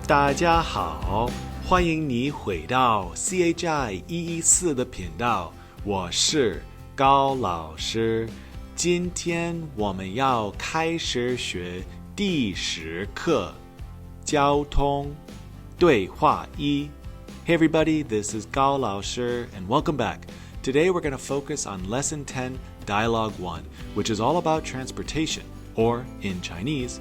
大家好，欢迎你回到 CHI 114的频道，我是高老师。今天我们要开始学第10课，交通对话1。Hey everybody, this is Gao 老师 and welcome back. Today we're going to focus on Lesson 10, Dialogue 1, which is all about transportation, or in Chinese,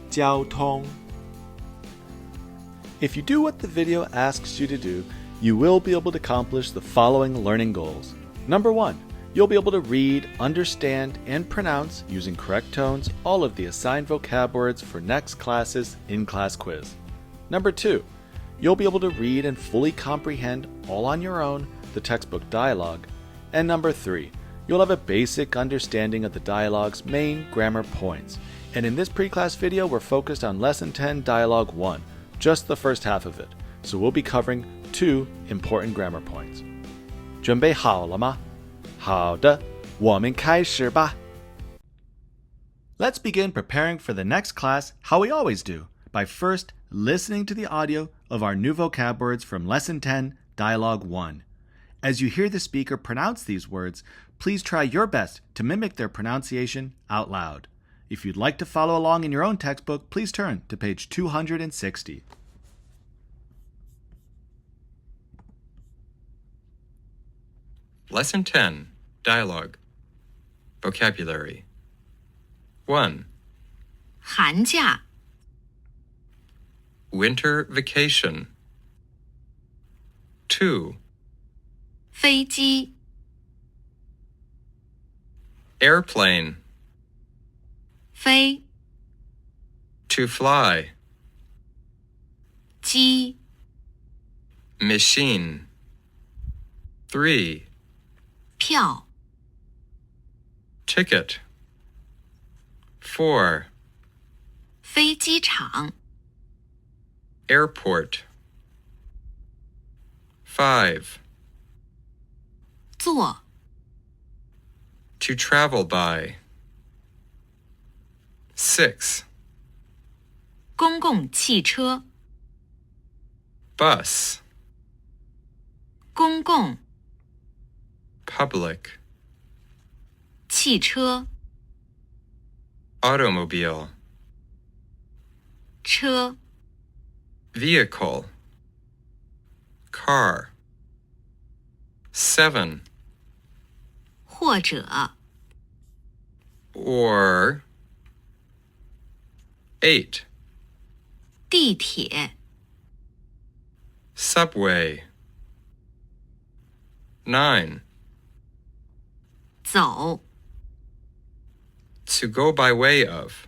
交通。If you do what the video asks you to do, you will be able to accomplish the following learning goals. Number 1, you'll be able to read, understand, and pronounce, using correct tones, all of the assigned vocab words for next class's in-class quiz. Number 2, you'll be able to read and fully comprehend, all on your own, the textbook dialogue. And number 3, you'll have a basic understanding of the dialogue's main grammar points. And in this pre-class video, we're focused on Lesson 10, Dialogue 1, just the first half of it. So we'll be covering 2 important grammar points. 准备好了吗？好的，我们开始吧。Let's begin preparing for the next class how we always do, by first listening to the audio of our new vocab words from Lesson 10, Dialogue 1. As you hear the speaker pronounce these words, please try your best to mimic their pronunciation out loud. If you'd like to follow along in your own textbook, please turn to page 260. Lesson 10, Dialogue. Vocabulary. 1. 寒假 Winter vacation. 2. 飞机 Airplane. 飞 To fly. 机 Machine. 3. 票 Ticket. 4. 飞机场 Airport. 5. 坐 To travel by. 6. 公共汽车 Bus. 公共 Public. 汽车 Automobile. 车 Vehicle. Car. 7. 或者 Or. 8. 地铁 Subway. 9. 走 To go by way of.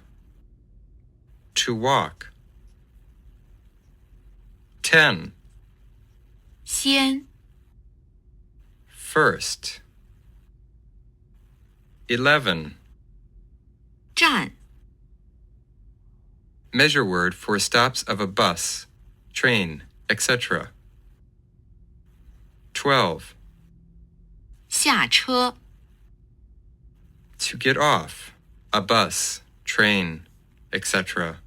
To walk. 10. 先 First. 11. 站 Measure word for stops of a bus, train, etc. 12. 下车 To get off, a bus, train, etc.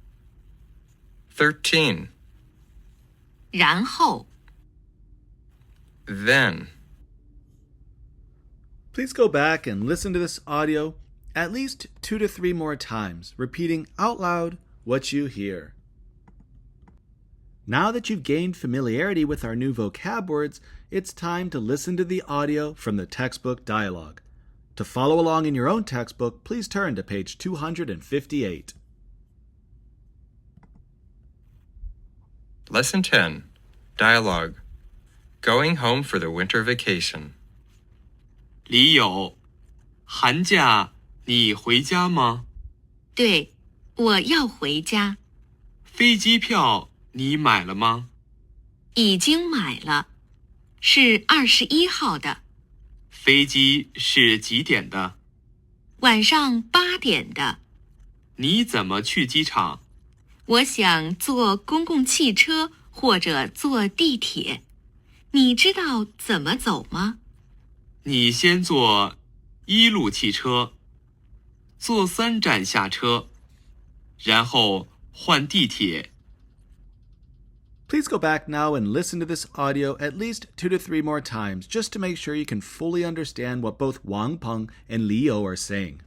13. 然后 Then. Please go back and listen to this audio at least 2 to 3 more times, repeating out loud what you hear. Now that you've gained familiarity with our new vocab words, it's time to listen to the audio from the textbook dialogue. To follow along in your own textbook, please turn to page 258. Lesson 10, Dialogue. Going home for the winter vacation. 李友，寒假你回家吗？对，我要回家。飞机票你买了吗？已经买了，是21号的，飞机是几点的？晚上8点的。你怎么去机场？我想坐公共汽车或者坐地铁。你知道怎么走吗？你先坐1路汽车，坐3站下车，然后换地铁。Please go back now and listen to this audio at least 2 to 3 more times just to make sure you can fully understand what both Wang Peng and Li You are saying.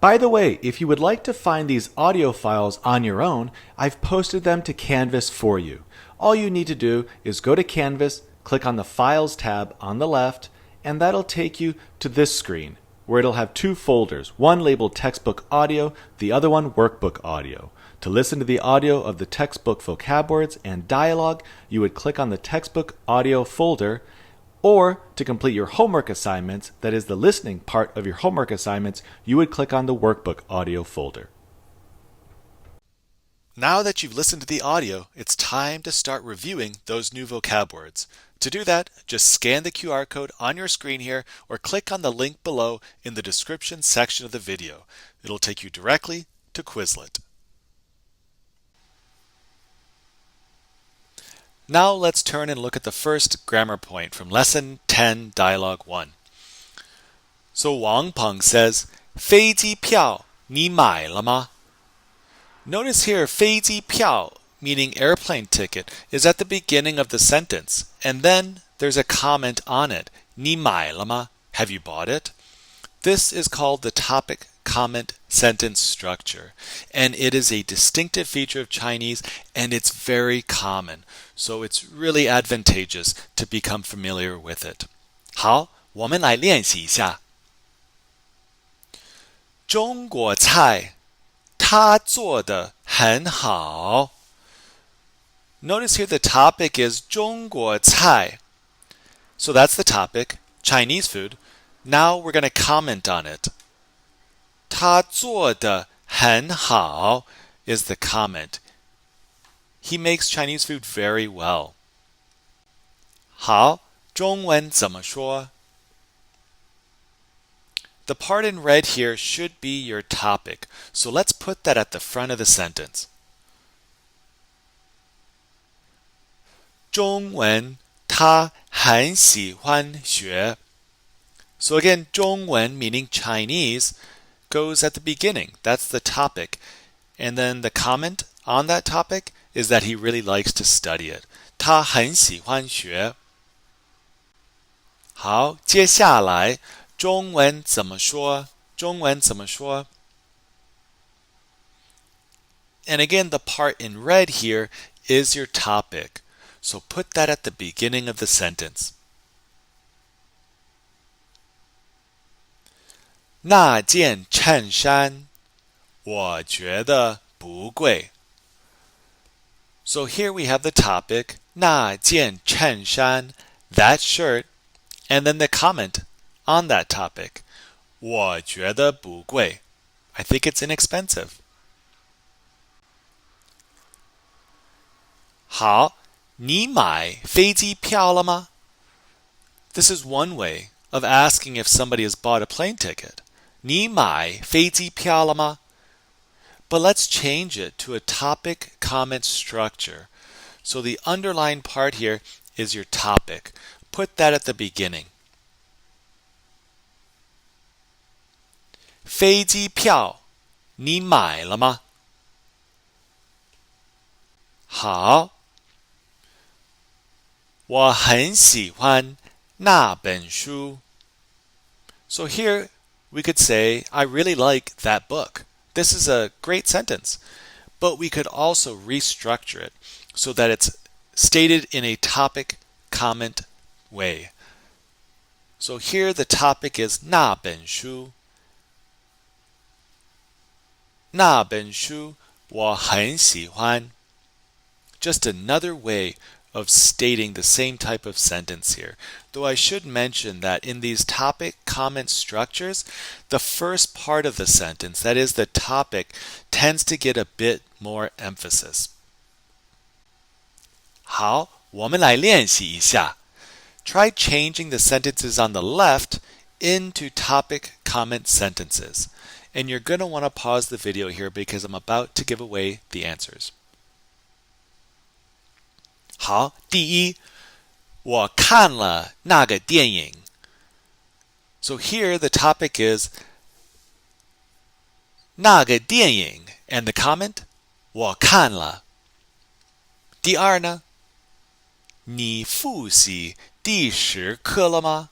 By the way, if you would like to find these audio files on your own, I've posted them to Canvas for you. All you need to do is go to Canvas, click on the Files tab on the left, and that'll take you to this screen, where it'll have 2 folders, one labeled Textbook Audio, the other one Workbook Audio. To listen to the audio of the textbook vocab words and dialogue, you would click on the Textbook Audio folder, or to complete your homework assignments, that is the listening part of your homework assignments, you would click on the Workbook Audio folder. Now that you've listened to the audio, it's time to start reviewing those new vocab words. To do that, just scan the QR code on your screen here or click on the link below in the description section of the video. It'll take you directly to Quizlet. Now let's turn and look at the first grammar point from Lesson 10, Dialogue 1. So Wang Peng says, 飞机票你买了吗? Notice here, 飞机票, meaning airplane ticket, is at the beginning of the sentence, and then there's a comment on it. 你买了吗? Have you bought it? This is called the topic comment sentence structure, and it is a distinctive feature of Chinese, and it's very common, so it's really advantageous to become familiar with it. 好，我们来练习一下。中国菜，他做得很好。Notice here the topic is 中国菜. So that's the topic, Chinese food. Now we're going to comment on it. 他做得很好 is the comment. He makes Chinese food very well. 好，中文怎么说? The part in red here should be your topic, so let's put that at the front of the sentence. 中文他很喜欢学. So again, 中文, meaning Chinese, goes at the beginning. That's the topic. And then the comment on that topic is that he really likes to study it. 他很喜欢学. 好，接下来中文怎么说？中文怎么说？ And again, the part in red here is your topic. So put that at the beginning of the sentence. 那件衬衫，我觉得不贵。So here we have the topic, 那件衬衫, that shirt, and then the comment on that topic, 我觉得不贵. I think it's inexpensive. 好，你买飞机票了吗? This is one way of asking if somebody has bought a plane ticket. 你买飞机票了吗? But let's change it to a topic comment structure. So the underlined part here is your topic. Put that at the beginning. 飞机票你买了吗? 好，我很喜欢那本书. So here we could say, I really like that book. This is a great sentence. But we could also restructure it so that it's stated in a topic comment way. So here the topic is 那本书. 那本书我很喜欢. Just another way of stating the same type of sentence here. Though I should mention that in these topic comment structures, the first part of the sentence, that is the topic, tends to get a bit more emphasis. 好，我们来练习一下. Try changing the sentences on the left into topic comment sentences. And you're going to want to pause the video here because I'm about to give away the answers. 好，第一，我看了那个电影. So here the topic is 那个电影 and the comment 我看了.第二呢，你复习第10课了吗？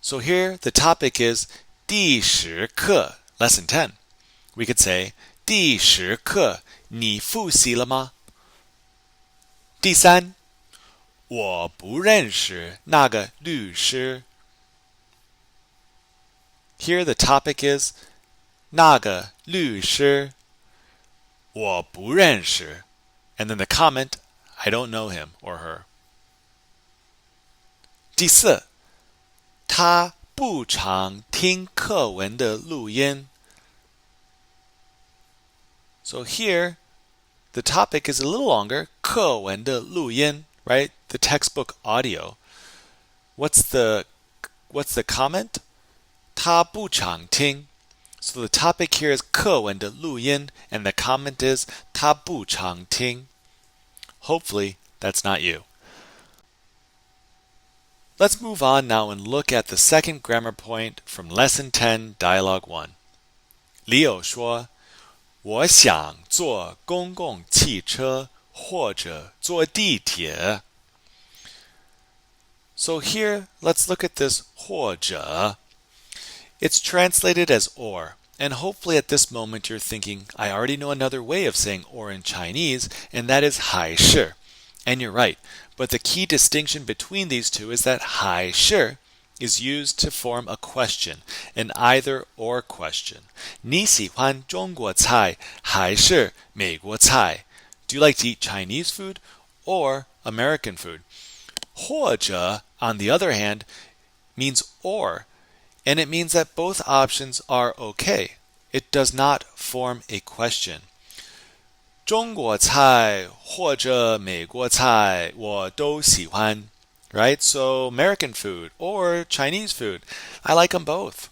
So here the topic is 第10课 lesson 10. We could say 第10课你复习了吗？第三，我不认识那个律师。Here the topic is 那个律师，我不认识。And then the comment, I don't know him or her. 第四，他不常听课文的录音。So here, the topic is a little longer. 课文的录音, right? The textbook audio. What's the comment? 他不常听. So the topic here is 课文的录音, and the comment is 他不常听. Hopefully, that's not you. Let's move on now and look at the second grammar point from Lesson 10, Dialogue 1. Leo 说，我想坐公共汽车或者坐地铁。So here, let's look at this 或者. It's translated as or, and hopefully at this moment you're thinking, I already know another way of saying or in Chinese, and that is 还是. And you're right, but the key distinction between these two is that 还是 is used to form a question, an either or question. 你喜欢中国菜还是美国菜? Do you like to eat Chinese food or American food? 或者, on the other hand, means or, and it means that both options are okay. It does not form a question. 中国菜或者美国菜我都喜欢. Right? So American food or Chinese food. I like them both.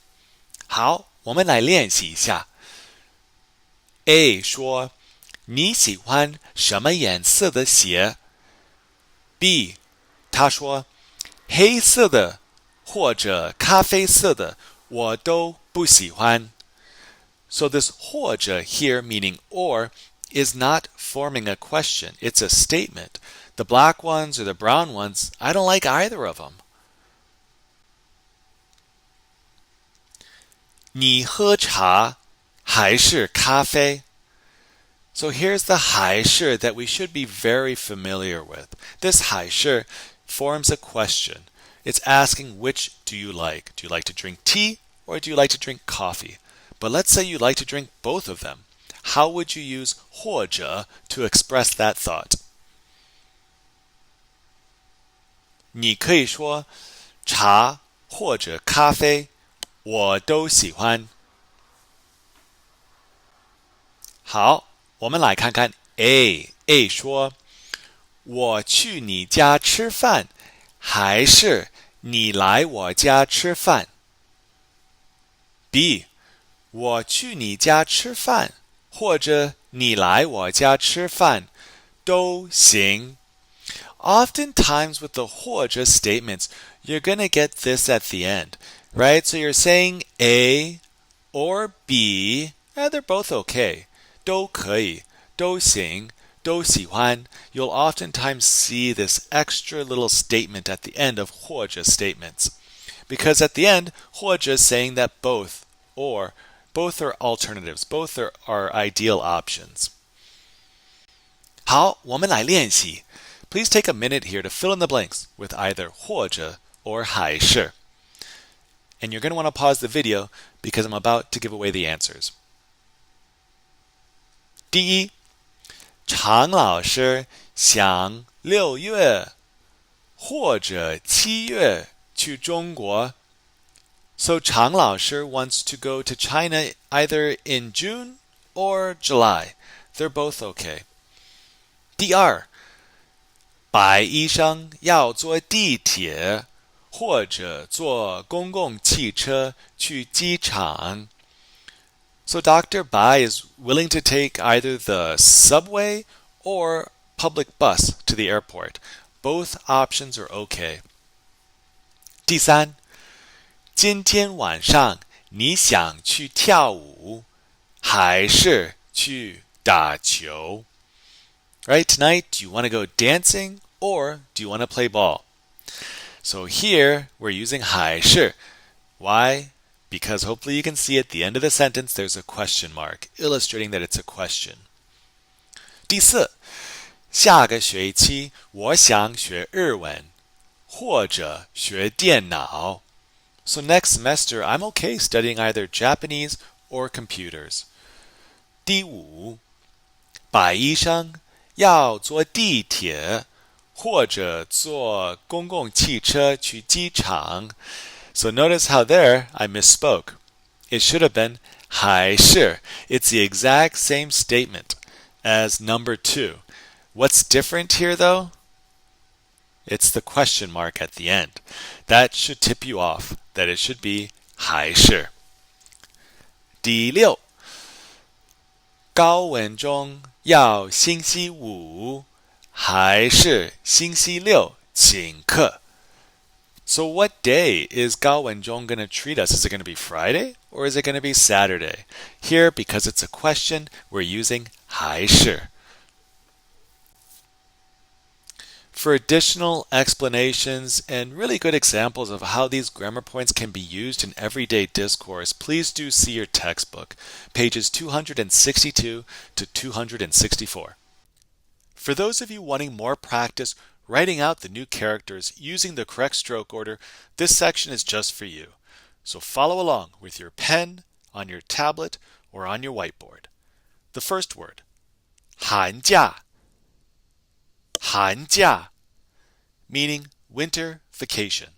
好，我们来练习一下。A 说，你喜欢什么颜色的鞋？ B 他说，黑色的或者咖啡色的我都不喜欢。So this 或者 here meaning or is not forming a question. It's a statement. The black ones or the brown ones, I don't like either of them. 你喝茶还是咖啡? So here's the 还是 that we should be very familiar with. This 还是 forms a question. It's asking which do you like? Do you like to drink tea or do you like to drink coffee? But let's say you like to drink both of them. How would you use 或者 to express that thought? 你可以说茶或者咖啡我都喜欢。好，我们来看看 A 说，我去你家吃饭还是你来我家吃饭？ B 我去你家吃饭或者你来我家吃饭都行。Oftentimes with the 或者 statements, you're going to get this at the end, right? So you're saying A or B, they're both okay. 都可以，都行，都喜欢. You'll oftentimes see this extra little statement at the end of 或者 statements. Because at the end, 或者 is saying that both or both are alternatives, both are ideal options. 好，我们来练习. Please take a minute here to fill in the blanks with either 或者 or 还是. And you're going to want to pause the video because I'm about to give away the answers. 第一，常老师想6月或者7月去中国。So 常老师 wants to go to China either in June or July. They're both okay. 第二，白医生要坐地铁或者坐公共汽车去机场。So Dr. Bai is willing to take either the subway or public bus to the airport. Both options are okay. 第三，今天晚上你想去跳舞还是去打球. Right? Tonight, do you want to go dancing or do you want to play ball? So here, we're using 还是. Why? Because hopefully you can see at the end of the sentence there's a question mark, illustrating that it's a question. 第四，下个学期我想学日文或者学电脑. So next semester, I'm okay studying either Japanese or computers. 第五，白医生要坐地铁或者坐公共汽车去机场. So notice how there I misspoke. It should have been 还是. It's the exact same statement as number 2. What's different here though? It's the question mark at the end. That should tip you off that it should be 还是. 第六，高文中要星期五还是星期六请客? So what day is Gao Wenzhong going to treat us? Is it going to be Friday or is it going to be Saturday? Here, because it's a question, we're using 还是. For additional explanations and really good examples of how these grammar points can be used in everyday discourse, please do see your textbook, pages 262 to 264. For those of you wanting more practice writing out the new characters using the correct stroke order, this section is just for you. So follow along with your pen, on your tablet, or on your whiteboard. The first word, 寒假. 寒假, meaning winter vacation.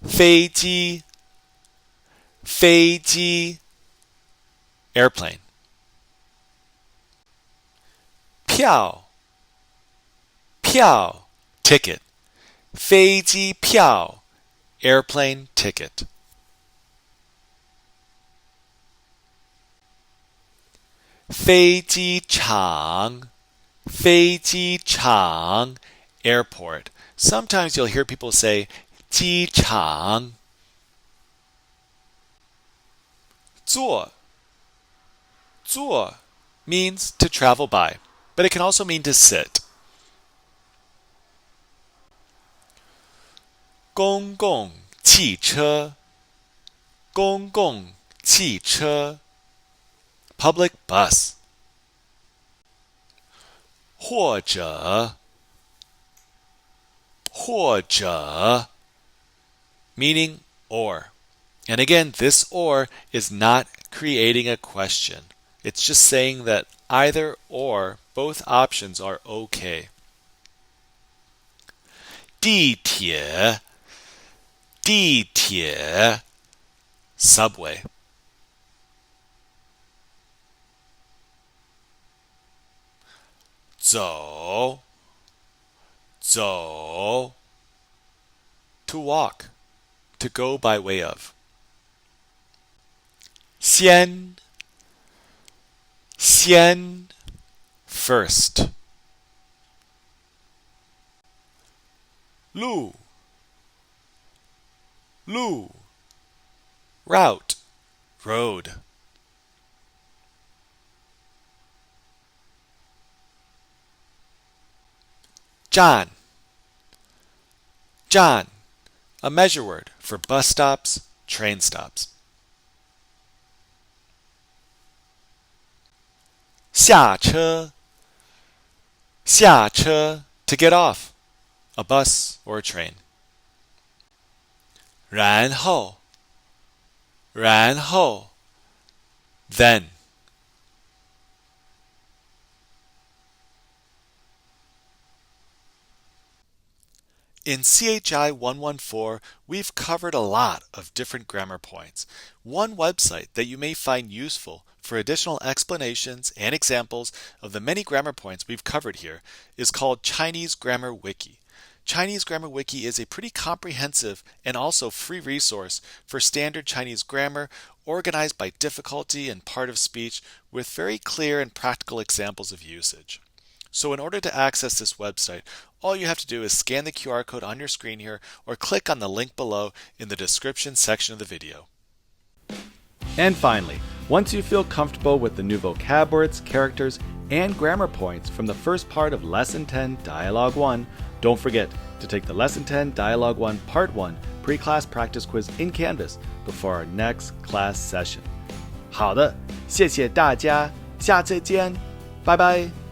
飞机, 飞机, airplane. 票, 票, ticket. 飞机票, airplane ticket. 飞机场, 飞机场, airport. Sometimes you'll hear people say 机场. 坐, 坐 means to travel by, but it can also mean to sit. 公共汽车, 公共汽车, public bus. 或者, 或者, meaning or. And again, this or is not creating a question. It's just saying that either or, both options are okay. 地铁, 地铁, subway. 走, 走, to walk, to go by way of. 先, 先, first. 路, 路, route, road. 站, 站, a measure word for bus stops, train stops. 下车, 下车, to get off, a bus or a train. 然后, 然后, then. In CHI 114, we've covered a lot of different grammar points. One website that you may find useful for additional explanations and examples of the many grammar points we've covered here is called Chinese Grammar Wiki. Chinese Grammar Wiki is a pretty comprehensive and also free resource for standard Chinese grammar, organized by difficulty and part of speech with very clear and practical examples of usage. So in order to access this website, all you have to do is scan the QR code on your screen here or click on the link below in the description section of the video. And finally, once you feel comfortable with the new vocab words, characters, and grammar points from the first part of Lesson 10 Dialogue 1, don't forget to take the Lesson 10 Dialogue 1 Part 1 pre-class practice quiz in Canvas before our next class session. 好的，谢谢大家，下次见，拜拜。